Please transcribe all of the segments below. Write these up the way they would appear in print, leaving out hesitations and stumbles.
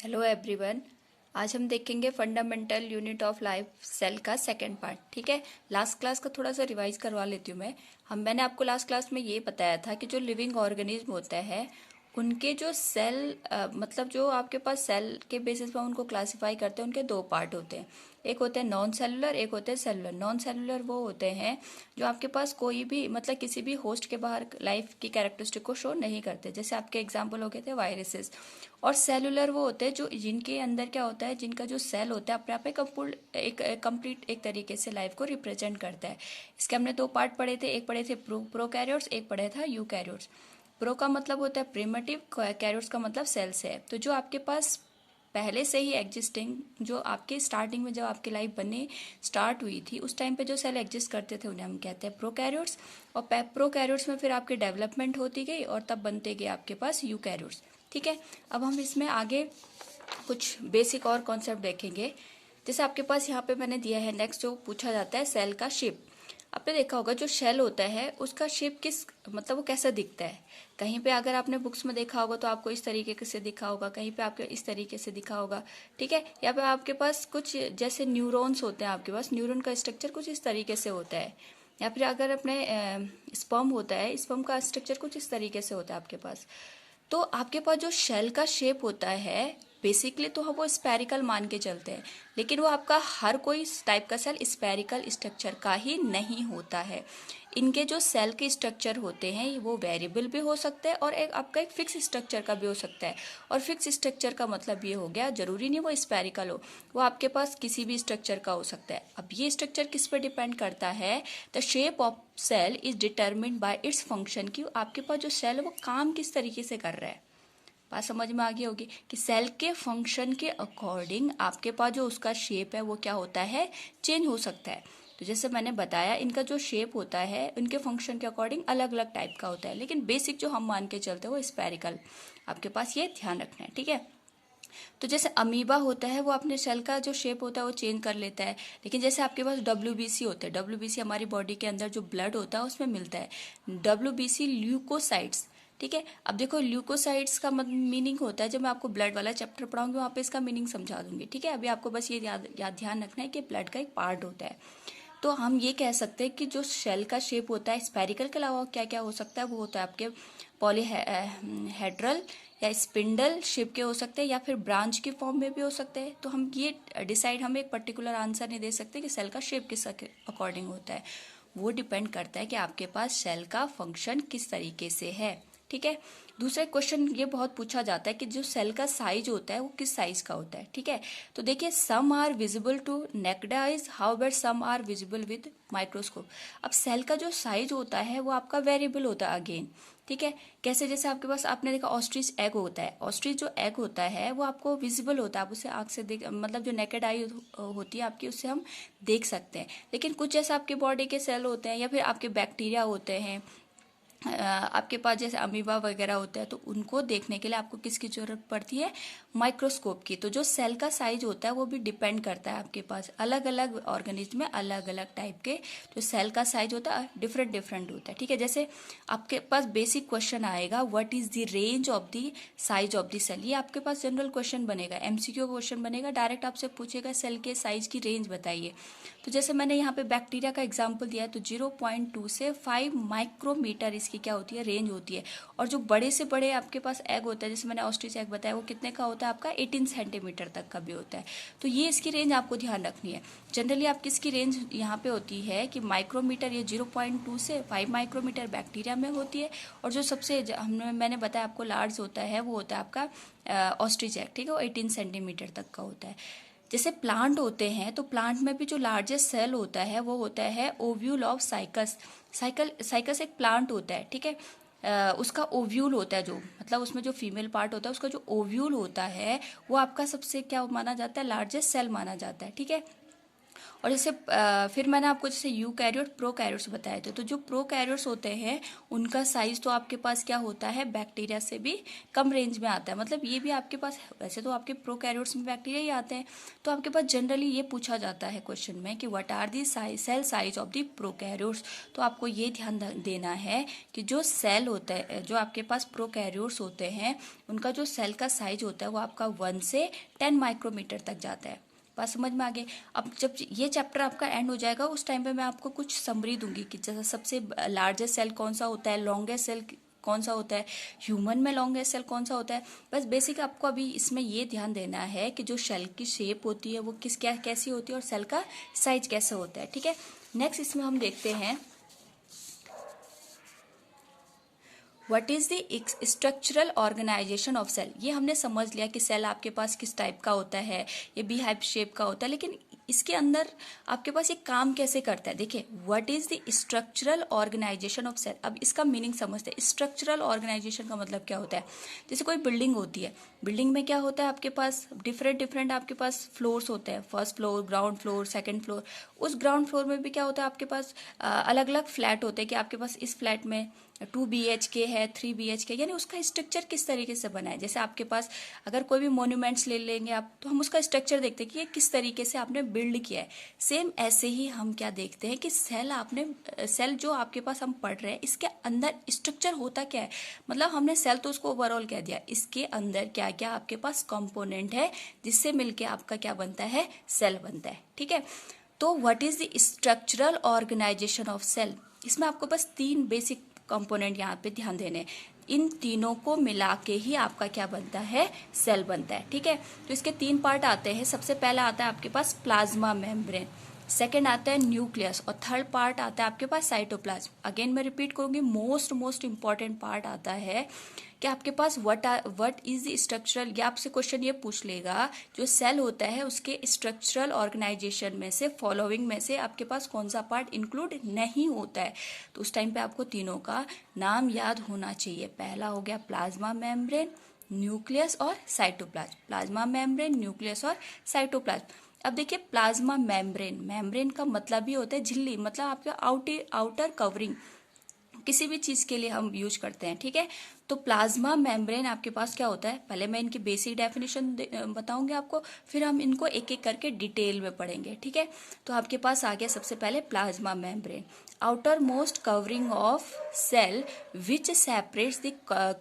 Hello everyone. आज हम देखेंगे fundamental unit of life cell का सेकंड पार्ट। ठीक है, लास्ट क्लास का थोड़ा सा रिवाइज करवा लेती हूँ मैं। मैंने आपको लास्ट क्लास में ये बताया था कि जो लिविंग ऑर्गेनिज्म होता है उनके जो सेल मतलब जो आपके पास सेल के बेसिस पर उनको क्लासिफाई करते हैं, उनके दो पार्ट होते हैं। एक होते हैं नॉन सेलुलर, एक होते हैं सेलुलर। नॉन सेलुलर वो होते हैं जो आपके पास कोई भी मतलब किसी भी होस्ट के बाहर लाइफ की कैरेक्टरिस्टिक को शो नहीं करते, जैसे आपके एग्जाम्पल हो गए थे वायरसेस। और सेलुलर वो होते हैं जो जिनके अंदर क्या होता है, जिनका जो सेल होता है अपने आप में एक कंप्लीट एक तरीके से लाइफ को रिप्रेजेंट करता है। इसके हमने दो पार्ट पढ़े थे, एक पढ़े थे प्रोकैरियोट्स, एक पढ़े था यूकैरियोट्स। प्रो का मतलब होता है प्रिमिटिव, कैरियोट्स का मतलब सेल्स है। तो जो आपके पास पहले से ही एग्जिस्टिंग, जो आपके स्टार्टिंग में जब आपकी लाइफ बनने स्टार्ट हुई थी उस टाइम पे जो सेल एग्जिस्ट करते थे उन्हें हम कहते हैं प्रोकैरियोट्स। और प्रोकैरियोट्स में फिर आपकी डेवलपमेंट होती गई और तब बनते गए आपके पास यूकैरियोट्स। ठीक है, अब हम इसमें आगे कुछ बेसिक और कॉन्सेप्ट देखेंगे। जैसे आपके पास यहाँ पे मैंने दिया है, नेक्स्ट जो पूछा जाता है सेल का शेप। आपने देखा होगा जो शेल होता है उसका शेप किस मतलब वो कैसा दिखता है। कहीं पे अगर आपने बुक्स में देखा होगा तो आपको इस तरीके से दिखा होगा, कहीं पे आपको इस तरीके से दिखा होगा। ठीक है, यहाँ पे आपके पास कुछ जैसे न्यूरॉन्स होते हैं, आपके पास न्यूरॉन का स्ट्रक्चर कुछ इस तरीके से होता है। या फिर अगर अपने स्पर्म होता है, स्पर्म का स्ट्रक्चर कुछ इस तरीके से होता है आपके पास। तो आपके पास जो शेल का शेप होता है बेसिकली तो हम वो स्पेरिकल मान के चलते हैं, लेकिन वो आपका हर कोई टाइप का सेल स्पेरिकल स्ट्रक्चर का ही नहीं होता है। इनके जो सेल के स्ट्रक्चर होते हैं वो वेरिएबल भी हो सकते हैं और एक आपका एक फिक्स स्ट्रक्चर का भी हो सकता है। और फिक्स स्ट्रक्चर का मतलब ये हो गया, जरूरी नहीं वो स्पेरिकल हो, वो आपके पास किसी भी स्ट्रक्चर का हो सकता है। अब ये स्ट्रक्चर किस पर डिपेंड करता है? The shape of cell is determined by its function, कि आपके पास जो सेल है वो काम किस तरीके से कर रहा है। बात समझ में आ गई होगी कि सेल के फंक्शन के अकॉर्डिंग आपके पास जो उसका शेप है वो क्या होता है, चेंज हो सकता है। तो जैसे मैंने बताया इनका जो शेप होता है उनके फंक्शन के अकॉर्डिंग अलग अलग टाइप का होता है, लेकिन बेसिक जो हम मान के चलते हैं वो स्पेरिकल। आपके पास ये ध्यान रखना है। ठीक है, तो जैसे अमीबा होता है वो अपने सेल का जो शेप होता है वो चेंज कर लेता है, लेकिन जैसे आपके पास डब्ल्यूबीसी होते हैं, डब्ल्यूबीसी हमारी बॉडी के अंदर जो ब्लड होता है उसमें मिलता है, डब्ल्यूबीसी ल्यूकोसाइट्स। ठीक है, अब देखो ल्यूकोसाइट्स का मीनिंग होता है, जब मैं आपको ब्लड वाला चैप्टर पढ़ाऊंगी वहाँ पे इसका मीनिंग समझा दूंगी। ठीक है, अभी आपको बस ये याद ध्यान रखना है कि ब्लड का एक पार्ट होता है। तो हम ये कह सकते हैं कि जो शेल का शेप होता है स्पेरिकल के अलावा क्या क्या हो सकता है, वो होता है आपके पॉलीहेड्रल या स्पिंडल शेप के हो सकते हैं, या फिर ब्रांच के फॉर्म में भी हो सकते हैं। तो हम ये डिसाइड, हम एक पर्टिकुलर आंसर नहीं दे सकते कि सेल का शेप किस अकॉर्डिंग होता है। वो डिपेंड करता है कि आपके पास सेल का फंक्शन किस तरीके से है। ठीक है, दूसरा क्वेश्चन ये बहुत पूछा जाता है कि जो सेल का साइज होता है वो किस साइज का होता है। ठीक है, तो देखिए some are visible to naked eyes, how but some are visible with microscope. अब सेल का जो साइज होता है वो आपका वेरिएबल होता है अगेन। ठीक है, कैसे? जैसे आपके पास आपने देखा ऑस्ट्रिच एग होता है, ऑस्ट्रिच जो एग होता है वो आपको विजिबल होता है, आप उसे आंख से देख मतलब जो नेकेड आई होती है आपकी उससे हम देख सकते हैं। लेकिन कुछ ऐसा आपके बॉडी के सेल होते हैं या फिर आपके बैक्टीरिया होते हैं, आपके पास जैसे अमीबा वगैरह होता है, तो उनको देखने के लिए आपको किसकी जरूरत पड़ती है? माइक्रोस्कोप की। तो जो सेल का साइज होता है वो भी डिपेंड करता है, आपके पास अलग अलग ऑर्गेनिज्म में अलग अलग टाइप के जो सेल का साइज होता है डिफरेंट डिफरेंट होता है। ठीक है, जैसे आपके पास बेसिक क्वेश्चन आएगा what is the range of the size of the cell. ये आपके पास जनरल क्वेश्चन बनेगा, एमसीक्यू क्वेश्चन बनेगा, डायरेक्ट आपसे पूछेगा सेल के साइज की रेंज बताइए। तो जैसे मैंने यहाँ पे बैक्टीरिया का एग्जाम्पल दिया है, तो 0.2 से 5 माइक्रोमीटर इसकी क्या होती है, रेंज होती है। और जो बड़े से बड़े आपके पास एग होता है, जैसे मैंने ऑस्ट्रिच एग बताया, वो कितने का होता है आपका? 18 सेंटीमीटर तक का भी होता है। तो ये इसकी रेंज आपको ध्यान रखनी है। जनरली आप किसकी रेंज यहाँ पे होती है कि माइक्रोमीटर, ये 0.2 से 5 माइक्रोमीटर बैक्टीरिया में होती है। और जो सबसे मैंने बताया आपको लार्ज होता है वो होता है आपका ऑस्ट्रिच एग। ठीक है, वो 18 सेंटीमीटर तक का होता है। जैसे प्लांट होते हैं, तो प्लांट में भी जो लार्जेस्ट सेल होता है वो होता है ओव्यूल ऑफ साइकस। साइकस एक प्लांट होता है। ठीक है, उसका ओव्यूल होता है, जो मतलब उसमें जो फीमेल पार्ट होता है उसका जो ओव्यूल होता है वो आपका सबसे क्या माना जाता है? लार्जेस्ट सेल माना जाता है। ठीक है, और जैसे फिर मैंने आपको जैसे यूकैरियोट प्रोकैरियोट्स बताए थे, तो जो प्रोकैरियोट्स होते हैं उनका साइज तो आपके पास क्या होता है, बैक्टीरिया से भी कम रेंज में आता है। मतलब ये भी आपके पास, वैसे तो आपके प्रोकैरियोट्स में बैक्टीरिया ही आते हैं, तो आपके पास जनरली ये पूछा जाता है क्वेश्चन में कि what are the cell size of the prokaryotes. तो आपको ये ध्यान देना है कि जो सेल होता है, जो आपके पास प्रोकैरियोट्स होते हैं, उनका जो सेल का साइज होता है वो आपका 1 से 10 माइक्रोमीटर तक जाता है। बात समझ में आ गई। अब जब ये चैप्टर आपका एंड हो जाएगा उस टाइम पे मैं आपको कुछ समरी दूंगी कि जैसे सबसे लार्जेस्ट सेल कौन सा होता है, लॉन्गेस्ट सेल कौन सा होता है, ह्यूमन में लॉन्गेस्ट सेल कौन सा होता है। बस बेसिक आपको अभी इसमें ये ध्यान देना है कि जो सेल की शेप होती है वो कैसी होती है और सेल का साइज कैसा होता है। ठीक है, नेक्स्ट इसमें हम देखते हैं what is the structural organization of cell. ये हमने समझ लिया कि सेल आपके पास किस टाइप का होता है, ये बी हाइप शेप का होता है, लेकिन इसके अंदर आपके पास ये काम कैसे करता है। देखिए, what is the structural organization of cell. अब इसका मीनिंग समझते हैं। स्ट्रक्चरल ऑर्गेनाइजेशन का मतलब क्या होता है, जैसे कोई बिल्डिंग होती है, बिल्डिंग में क्या होता है आपके पास डिफरेंट आपके पास फ्लोर्स होते हैं, first floor, ground floor, second floor. उस ग्राउंड फ्लोर में भी क्या होता है आपके पास अलग अलग फ्लैट होते हैं कि आपके पास इस फ्लैट में 2 BHK है, 3 BHK, यानी उसका स्ट्रक्चर किस तरीके से बना है। जैसे आपके पास अगर कोई भी मॉन्यूमेंट्स ले लेंगे आप, तो हम उसका स्ट्रक्चर देखते हैं कि ये किस तरीके से आपने बिल्ड किया है। सेम ऐसे ही हम क्या देखते हैं कि सेल जो आपके पास हम पढ़ रहे हैं, इसके अंदर स्ट्रक्चर होता क्या है। मतलब हमने सेल तो उसको ओवरऑल कह दिया, इसके अंदर क्या क्या आपके पास कंपोनेंट है जिससे मिलके आपका क्या बनता है, सेल बनता है। ठीक है, तो what is the structural organization of cell. इसमें आपको बस 3 बेसिक कंपोनेंट यहाँ पे ध्यान देने हैं। इन तीनों को मिला के ही आपका क्या बनता है, सेल बनता है। ठीक है, तो इसके 3 पार्ट आते हैं। सबसे पहला आता है आपके पास प्लाज्मा मेम्ब्रेन, सेकेंड आता है न्यूक्लियस, और थर्ड पार्ट आता है आपके पास साइटोप्लाज्म। अगेन मैं रिपीट करूंगी, मोस्ट इंपॉर्टेंट पार्ट आता है कि आपके पास व्हाट इज द स्ट्रक्चरल, या आपसे क्वेश्चन ये पूछ लेगा जो सेल होता है उसके स्ट्रक्चरल ऑर्गेनाइजेशन में से फॉलोइंग में से आपके पास कौन सा पार्ट इंक्लूड नहीं होता है। तो उस टाइम पे आपको तीनों का नाम याद होना चाहिए। पहला हो गया प्लाज्मा मेम्ब्रेन, न्यूक्लियस और साइटोप्लाज्म। प्लाज्मा मेम्ब्रेन, न्यूक्लियस और साइटोप्लाज्म। अब देखिए, प्लाज्मा मेम्ब्रेन का मतलब ही होता है झिल्ली, मतलब आपका आउटर कवरिंग, किसी भी चीज के लिए हम यूज करते हैं। ठीक है, तो प्लाज्मा मेम्ब्रेन आपके पास क्या होता है, पहले मैं इनकी बेसिक डेफिनेशन बताऊंगी आपको, फिर हम इनको एक एक करके डिटेल में पढ़ेंगे। ठीक है, तो आपके पास आ गया सबसे पहले plasma membrane, outer most covering of cell which separates the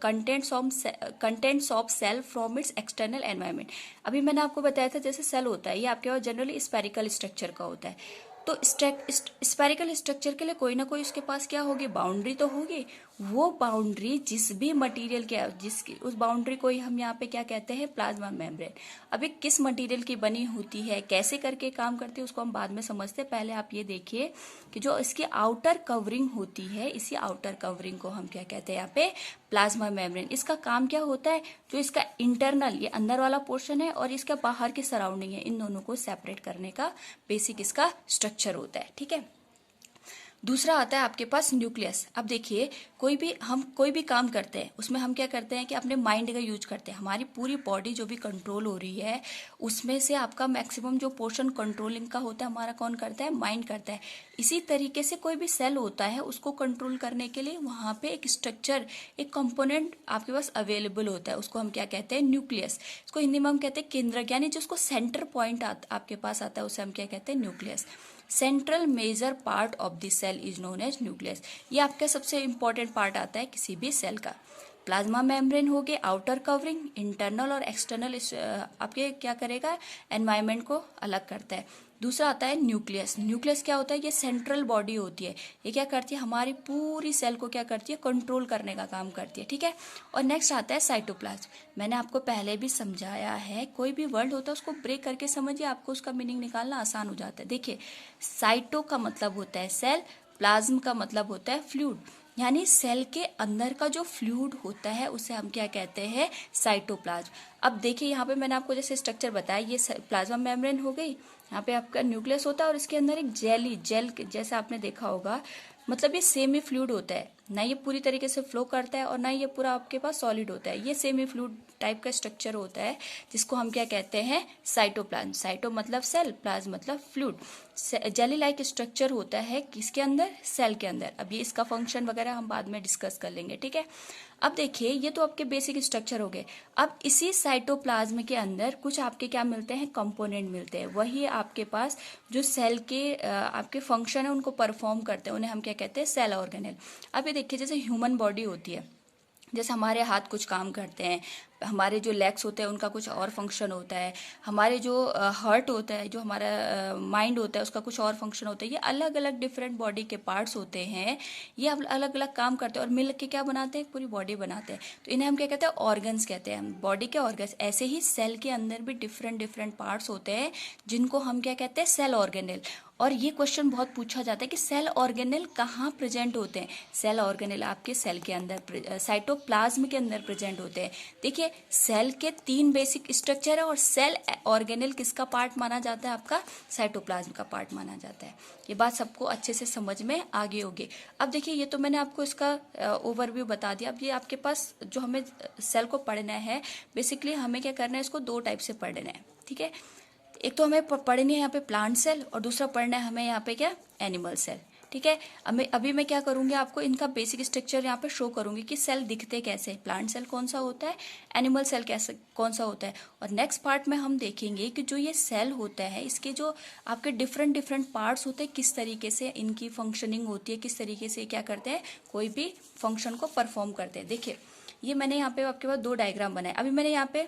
contents of cell from its external environment. अभी मैंने आपको बताया था जैसे सेल होता है, ये आपके पास जनरली स्पेरिकल स्ट्रक्चर का होता है। तो स्पेरिकल स्ट्रक्चर के लिए कोई ना कोई उसके पास क्या होगी, बाउंड्री तो होगी। वो बाउंड्री जिस भी मटेरियल के, जिसकी उस बाउंड्री को ही हम यहाँ पे क्या कहते हैं, प्लाज्मा मेम्ब्रेन। अभी किस मटेरियल की बनी होती है, कैसे करके काम करती है, उसको हम बाद में समझते हैं। पहले आप ये देखिए कि जो इसकी आउटर कवरिंग होती है, इसी आउटर कवरिंग को हम क्या कहते हैं यहाँ पे, प्लाज्मा मेम्ब्रेन। इसका काम क्या होता है, जो इसका इंटरनल, ये अंदर वाला पोर्शन है, और इसका बाहर की सराउंडिंग है, इन दोनों को सेपरेट करने का बेसिक इसका स्ट्रक्चर होता है। ठीक है, दूसरा आता है आपके पास न्यूक्लियस। अब देखिए, हम कोई भी काम करते हैं उसमें हम क्या करते हैं कि अपने माइंड का यूज करते हैं। हमारी पूरी बॉडी जो भी कंट्रोल हो रही है उसमें से आपका मैक्सिमम जो पोर्शन कंट्रोलिंग का होता है हमारा कौन करता है, माइंड करता है। इसी तरीके से कोई भी सेल होता है उसको कंट्रोल करने के लिए वहां पे एक स्ट्रक्चर, एक कंपोनेंट आपके पास अवेलेबल होता है, उसको हम क्या कहते हैं, न्यूक्लियस। इसको हिंदी में हम कहते हैं केंद्रक, यानी जिसको सेंटर पॉइंट आपके पास आता है उसे हम क्या कहते हैं, nucleus. Central major part of the cell is known as nucleus. ये आपका सबसे इंपॉर्टेंट पार्ट आता है किसी भी सेल का। प्लाज्मा मेम्ब्रेन हो गए आउटर कवरिंग, इंटरनल और एक्सटर्नल आपके क्या करेगा, एनवायरमेंट को अलग करता है। दूसरा आता है न्यूक्लियस। न्यूक्लियस क्या होता है, ये सेंट्रल बॉडी होती है, ये क्या करती है, हमारी पूरी सेल को क्या करती है, कंट्रोल करने का काम करती है। ठीक है, और नेक्स्ट आता है साइटोप्लाज्म। मैंने आपको पहले भी समझाया है, कोई भी वर्ड होता है उसको ब्रेक करके समझिए, आपको उसका मीनिंग निकालना आसान हो जाता है। देखिए, साइटो का मतलब होता है सेल, प्लाज्म का मतलब होता है फ्लूइड, यानी सेल के अंदर का जो फ्लूइड होता है उसे हम क्या कहते हैं, साइटोप्लाज्म। अब देखिए, यहाँ पे मैंने आपको जैसे स्ट्रक्चर बताया, ये प्लाज्मा मेम्ब्रेन हो गई, यहाँ पे आपका न्यूक्लियस होता है और इसके अंदर एक जेल जैसा आपने देखा होगा, मतलब ये सेमी फ्लूइड होता है। ना ये पूरी तरीके से फ्लो करता है और ना ये पूरा आपके पास सॉलिड होता है। ये सेमी फ्लूइड टाइप का स्ट्रक्चर होता है जिसको हम क्या कहते हैं, साइटोप्लाज्म। साइटो मतलब सेल, प्लाज्म मतलब फ्लूइड। जेली लाइक स्ट्रक्चर होता है किसके अंदर, सेल के अंदर। अब ये इसका फंक्शन वगैरह हम बाद में डिस्कस कर लेंगे, ठीक है। अब देखिए ये तो आपके बेसिक स्ट्रक्चर हो गए। अब इसी साइटोप्लाज्म के अंदर कुछ आपके क्या मिलते हैं, कंपोनेंट मिलते हैं। वही आपके पास जो सेल के आपके फंक्शन है उनको परफॉर्म करते हैं, उन्हें हम क्या कहते हैं, सेल ऑर्गेनेल। अब ये देखिए जैसे ह्यूमन बॉडी होती है, जैसे हमारे हाथ कुछ काम करते हैं, हमारे जो लेग्स होते हैं उनका कुछ और फंक्शन होता है, हमारे जो हार्ट होता है, जो हमारा माइंड होता है उसका कुछ और फंक्शन होता है। ये अलग अलग डिफरेंट बॉडी के पार्ट्स होते हैं, ये अलग अलग काम करते हैं और मिल के क्या बनाते हैं, पूरी बॉडी बनाते हैं। तो इन्हें हम क्या कहते हैं, ऑर्गन्स कहते हैं, हम बॉडी के ऑर्गन्स। ऐसे ही सेल के अंदर भी डिफरेंट डिफरेंट पार्ट्स होते हैं जिनको हम क्या कहते हैं, सेल ऑर्गेनेल। और ये क्वेश्चन बहुत पूछा जाता है कि सेल ऑर्गेनेल कहाँ प्रेजेंट होते हैं। सेल ऑर्गेनेल आपके सेल के अंदर, साइटोप्लाज्म के अंदर प्रेजेंट होते हैं। देखिए सेल के 3 बेसिक स्ट्रक्चर है और सेल ऑर्गेनेल किसका पार्ट माना जाता है, आपका साइटोप्लाज्म का पार्ट माना जाता है। ये बात सबको अच्छे से समझ में आ गई होगी। अब देखिए ये तो मैंने आपको इसका ओवरव्यू बता दिया। अब ये आपके पास जो हमें सेल को पढ़ना है, बेसिकली हमें क्या करना है, इसको 2 टाइप से पढ़ना है, ठीक है। एक तो हमें पढ़नी है यहाँ पे प्लांट सेल और दूसरा पढ़ना है हमें यहाँ पे क्या, एनिमल सेल, ठीक है। अभी मैं क्या करूंगी, आपको इनका बेसिक स्ट्रक्चर यहाँ पे शो करूंगी कि सेल दिखते कैसे, प्लांट सेल कौन सा होता है, एनिमल सेल कैसे कौन सा होता है। और नेक्स्ट पार्ट में हम देखेंगे कि जो ये सेल होता है इसके जो आपके डिफरेंट डिफरेंट पार्ट्स होते हैं, किस तरीके से इनकी फंक्शनिंग होती है, किस तरीके से क्या करते हैं, कोई भी फंक्शन को परफॉर्म करते हैं। देखिए ये मैंने यहाँ पे आपके पास 2 डायग्राम बनाए। अभी मैंने यहाँ पे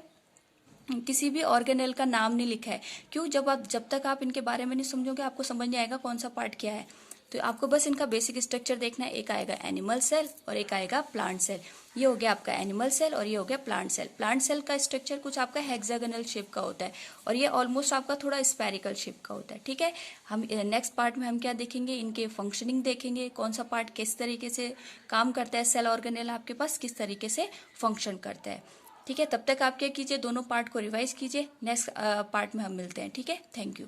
किसी भी ऑर्गेनेल का नाम नहीं लिखा है। क्यों, जब तक आप इनके बारे में नहीं समझोगे आपको समझ नहीं आएगा कौन सा पार्ट क्या है। तो आपको बस इनका बेसिक स्ट्रक्चर देखना है। एक आएगा एनिमल सेल और एक आएगा प्लांट सेल। ये हो गया आपका एनिमल सेल और ये हो गया प्लांट सेल। प्लांट सेल का स्ट्रक्चर कुछ आपका हेक्सागोनल शेप का होता है और ये ऑलमोस्ट आपका थोड़ा स्फेरिकल शेप का होता है, ठीक है। हम नेक्स्ट पार्ट में हम क्या देखेंगे, इनके फंक्शनिंग देखेंगे, कौन सा पार्ट किस तरीके से काम करता है, सेल ऑर्गेनेल आपके पास किस तरीके से फंक्शन करता है, ठीक है। तब तक आप क्या कीजिए, दोनों पार्ट को रिवाइज कीजिए। नेक्स्ट पार्ट में हम मिलते हैं, ठीक है। Thank you.